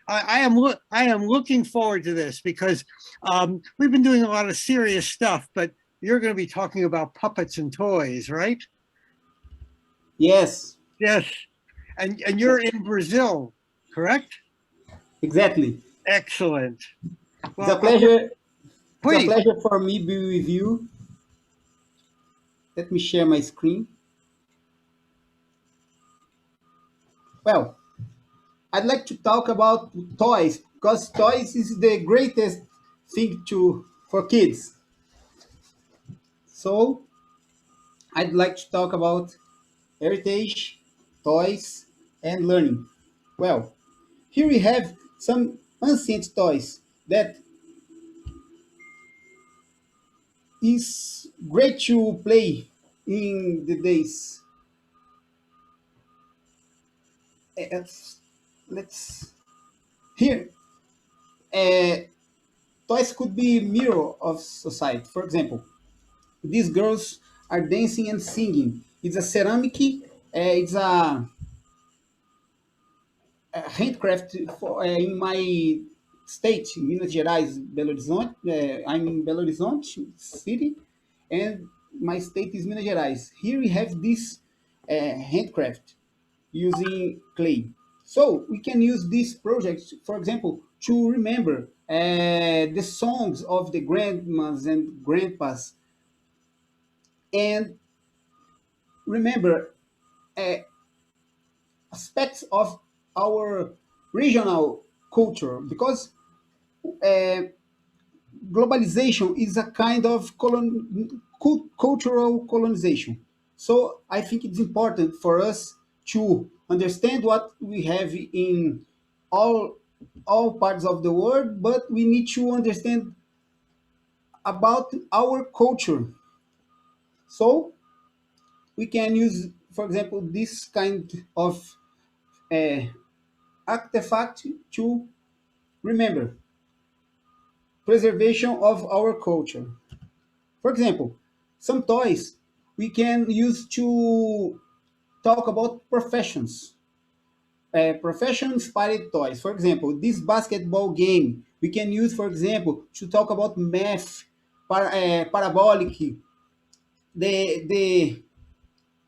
I am looking forward to this because we've been doing a lot of serious stuff, but you're going to be talking about puppets and toys, right? Yes, Yes. And you're in Brazil, correct? exactly. Excellent. It's a Well, pleasure. It's a please. pleasure for me be with you. Let me share my screen. Well, I'd like to talk about toys because toys is the greatest thing to for kids. So I'd like to talk about heritage, toys, and learning. Well, here we have some ancient toys that is great to play in the days. Uh, Let's here. Uh, Toys could be mirror of society. For example, these girls are dancing and singing. It's a ceramic. It's a handcraft for, in my state, Minas Gerais, Belo Horizonte. I'm in Belo Horizonte city, and my state is Minas Gerais. Here we have this handcraft using clay. So we can use this project, for example, to remember the songs of the grandmas and grandpas, and remember uh, aspects of our regional culture, because uh, globalization is a kind of cultural colonization. So I think it's important for us to understand what we have in all all parts of the world, but we need to understand about our culture. So we can use, for example, this kind of uh, artifact to remember preservation of our culture. For example, some toys we can use to talk about professions, profession inspired toys. For example, this basketball game we can use, for example, to talk about math, parabolic, the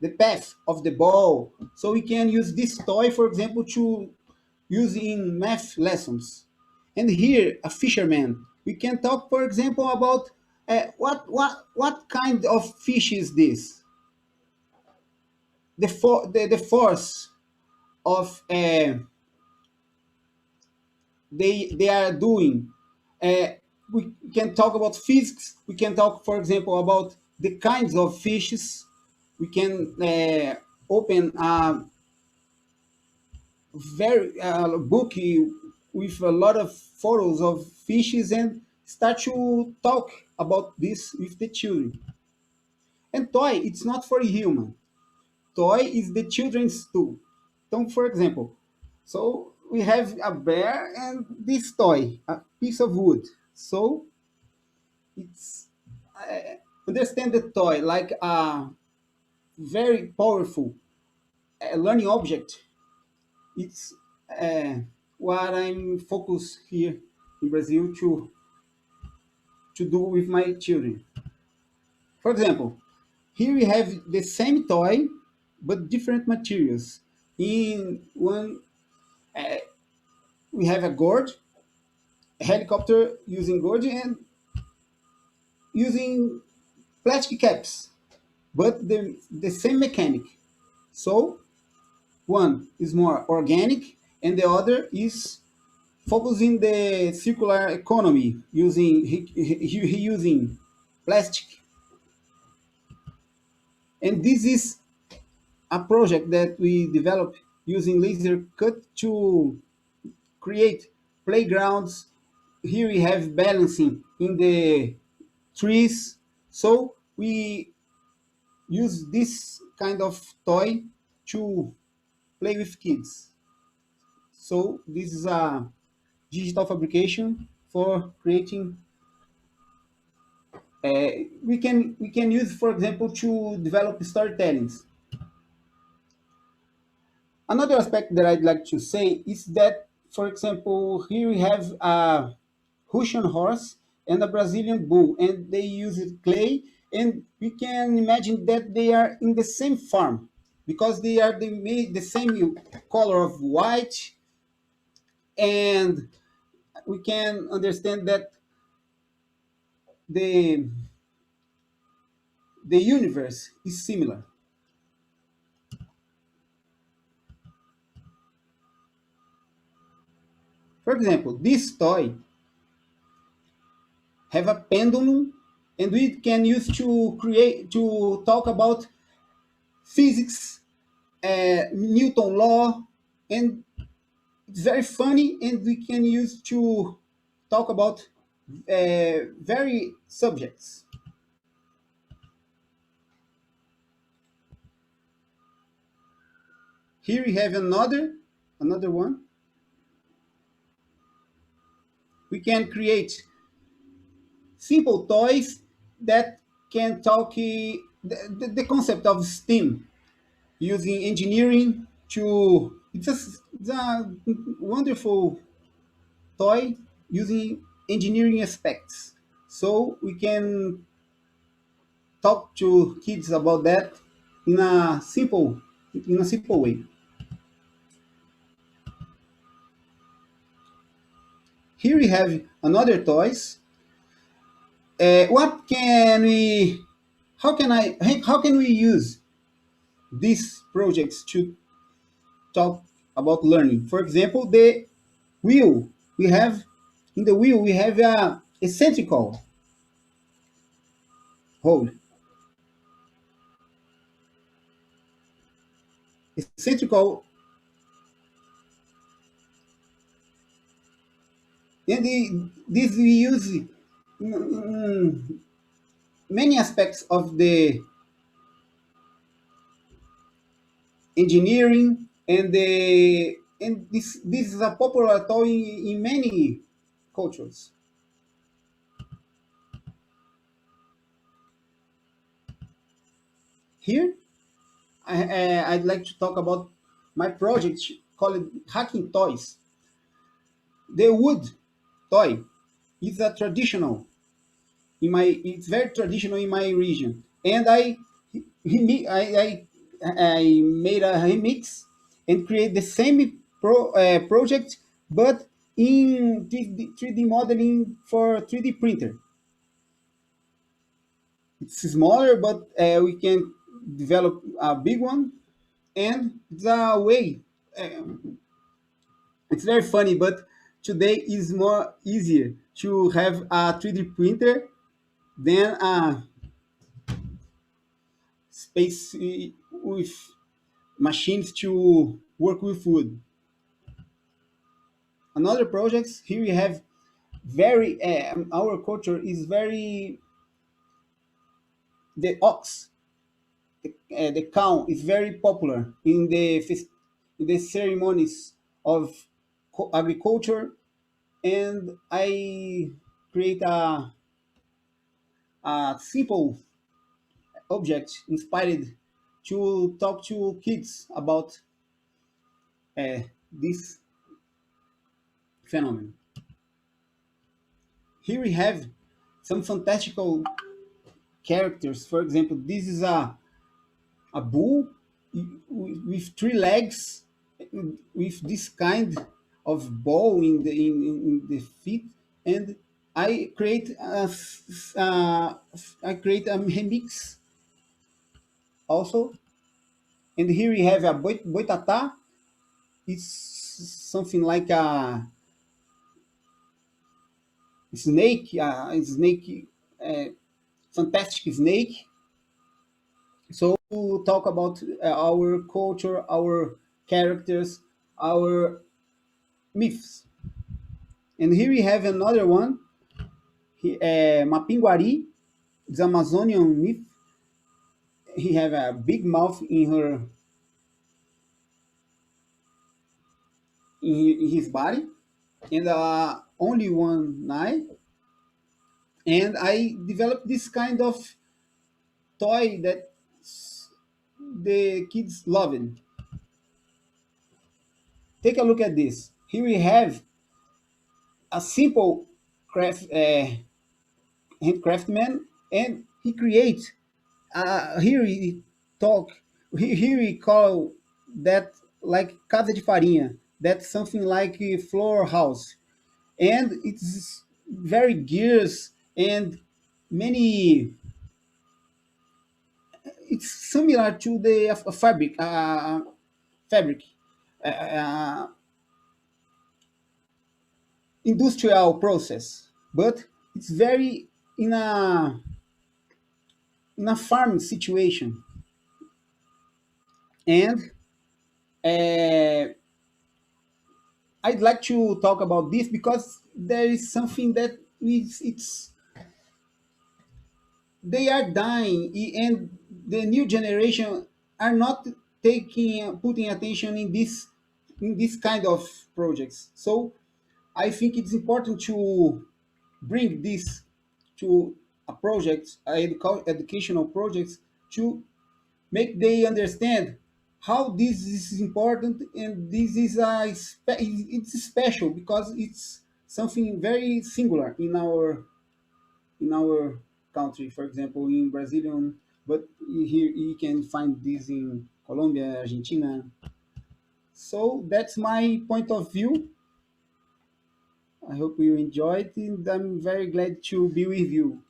the path of the ball. So we can use this toy, for example, to use in math lessons. And here, a fisherman, we can talk, for example, about what kind of fish is this? The force of they are doing. Uh, we can talk about physics. We can talk, for example, about the kinds of fishes. We can open a very book with a lot of photos of fishes and start to talk about this with the children. And toy, it's not for human. Toy is the children's tool. So, for example, so we have a bear and this toy, a piece of wood. So it's understand the toy like a very powerful learning object. It's what I'm focused here in Brazil to do with my children. For example, here we have the same toy but different materials. In one, we have a gourd, a helicopter using gourd and using plastic caps, but the same mechanic. So one is more organic and the other is focusing the circular economy using reusing plastic. And this is a project that we developed using laser cut to create playgrounds. Here we have balancing in the trees. So we use this kind of toy to play with kids. So this is a digital fabrication for creating. We can use, for example, to develop storytellings. Another aspect that I'd like to say is that For example, here we have a Russian horse and a Brazilian bull, and they use clay, and we can imagine that they are in the same farm because they are the same color of white, and we can understand that the the universe is similar. For example, this toy have a pendulum, and we can use to talk about physics, Newton law, and it's very funny, and we can use to talk about very subjects. Here we have another one. We can create simple toys that can talk the concept of STEAM using engineering to it's a wonderful toy using engineering aspects. So we can talk to kids about that in a simple way. Here we have another toys. What can we? How can we use these projects to talk about learning? For example, the wheel we have in the wheel we have a eccentrical hole. Eccentrical, and this we use many aspects of the engineering, and this is a popular toy in many cultures. Here, I'd like to talk about my project called Hacking Toys. The wood toy is a traditional in my it's very traditional in my region, and I made a remix and create the same project, but in 3D modeling for 3D printer. It's smaller, but we can develop a big one, and the way it's very funny, but today is more easier to have a 3D printer than a space with machines to work with wood. Another projects here we have very our culture is very the ox, the cow is very popular in in the ceremonies of agriculture, and I create a simple object inspired to talk to kids about this phenomenon. Here we have some fantastical characters. For example, this is a bull with three legs, with this kind of ball in the feet, and I create a remix also. And here we have a boitata. It's something like a snake, uh, fantastic snake. So to talk about our culture, our characters, our myths. And here we have another one, Mapinguari, the Amazonian myth. He have a big mouth in his body, and only one eye. And I developed this kind of toy that the kids love it. Take a look at this. Here we have a simple craft handcraftman, and he creates. Here he talk. Here we call that like casa de farinha. That's something like a floor house, and it's very gears and many. It's similar to the fabric, uh, industrial process, but it's very in a farm situation. And uh, I'd like to talk about this because there is something that it's they are dying, and the new generation are not taking putting attention in this kind of projects. So I think it's important to bring this to a project, educational projects, to make they understand how this is important, and this is it's special because it's something very singular in our country. For example, in Brazilian, but here you can find this in Colombia, Argentina. So that's my point of view. I hope you enjoyed, and I'm very glad to be with you.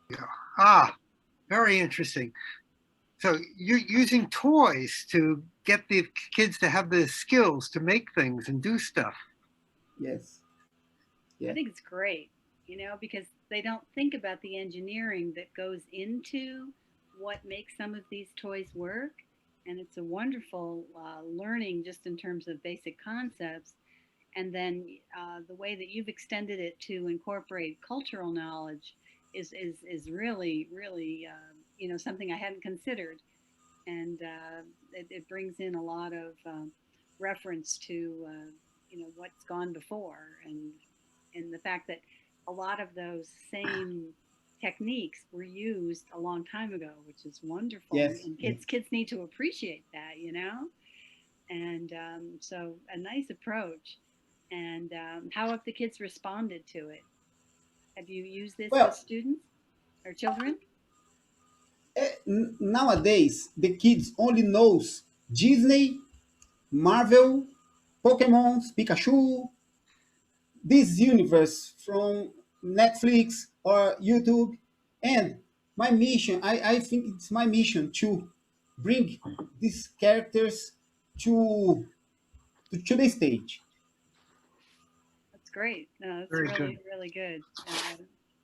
Yeah. Ah, very interesting. So you're using toys to get the kids to have the skills to make things and do stuff. Yes. I Yeah. think it's great, because they don't think about the engineering that goes into what makes some of these toys work. And it's a wonderful learning just in terms of basic concepts. And then the way that you've extended it to incorporate cultural knowledge is really, really, something I hadn't considered. And it brings in a lot of reference to, what's gone before, and the fact that a lot of those same techniques were used a long time ago, which is wonderful. And, Yes. and Yes. kids need to appreciate that. And so a nice approach. And how have the kids responded to it? Have you used this with Well, students or children? nowadays the kids only knows Disney, Marvel, Pokemon, Pikachu, this universe from Netflix or YouTube. And my mission, I think it's my mission to bring these characters to to the stage. That's great. No, that's Very good. really, really good.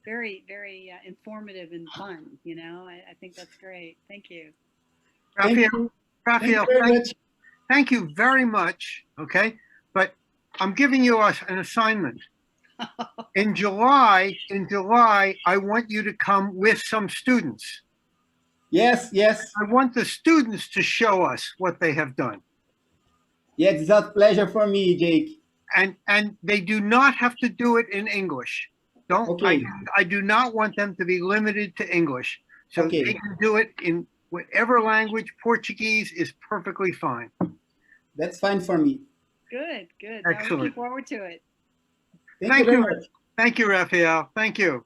Very, very informative and fun. I think that's great. Thank you. Thank Raphael, you. Thank you Raphael, very much. thank you very much. Okay. But I'm giving you an assignment. In July, I want you to come with some students. Yes, yes. I want the students to show us what they have done. Yes, it's a pleasure for me, Jake. And they do not have to do it in English. Don't I Okay, I do not want them to be limited to English. So they okay. can do it in whatever language. Portuguese is perfectly fine. That's fine for me. Good, good. Now we're looking Excellent. forward to it. Thank you Thank very you. much. Thank you, Raphael. Thank you.